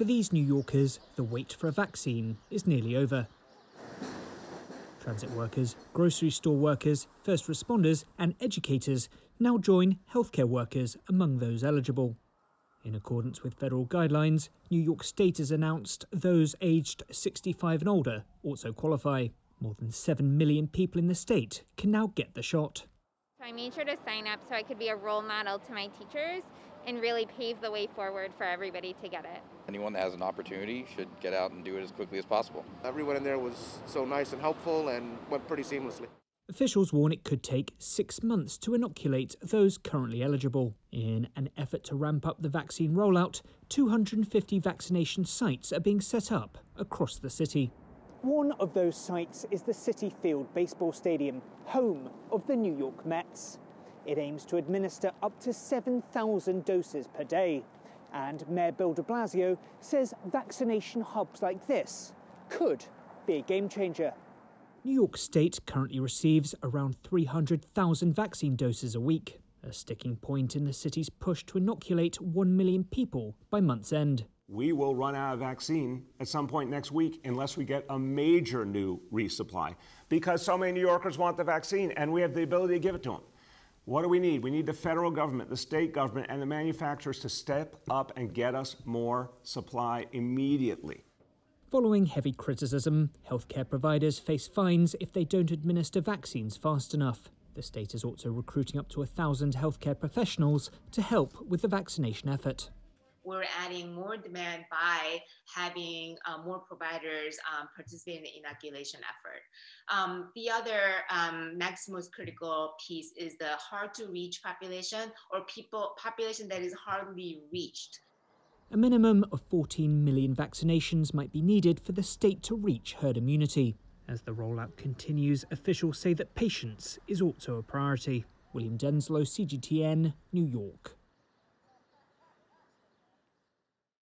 For these New Yorkers, the wait for a vaccine is nearly over. Transit workers, grocery store workers, first responders and educators now join healthcare workers among those eligible. In accordance with federal guidelines, New York State has announced those aged 65 and older also qualify. More than 7 million people in the state can now get the shot. I made sure to sign up so I could be a role model to my teachers and really pave the way forward for everybody to get it. Anyone that has an opportunity should get out and do it as quickly as possible. Everyone in there was so nice and helpful and went pretty seamlessly. Officials warn it could take 6 months to inoculate those currently eligible. In an effort to ramp up the vaccine rollout, 250 vaccination sites are being set up across the city. One of those sites is the Citi Field Baseball Stadium, home of the New York Mets. It aims to administer up to 7,000 doses per day. And Mayor Bill de Blasio says vaccination hubs like this could be a game changer. New York State currently receives around 300,000 vaccine doses a week, a sticking point in the city's push to inoculate 1 million people by month's end. We will run out of vaccine at some point next week unless we get a major new resupply, because so many New Yorkers want the vaccine and we have the ability to give it to them. What do we need? We need the federal government, the state government, and the manufacturers to step up and get us more supply immediately. Following heavy criticism, healthcare providers face fines if they don't administer vaccines fast enough. The state is also recruiting up to 1,000 healthcare professionals to help with the vaccination effort. We're adding more demand by having more providers participate in the inoculation effort. The other next most critical piece is the hard to reach population, or population that is hardly reached. A minimum of 14 million vaccinations might be needed for the state to reach herd immunity. As the rollout continues, officials say that patience is also a priority. William Denslow, CGTN, New York.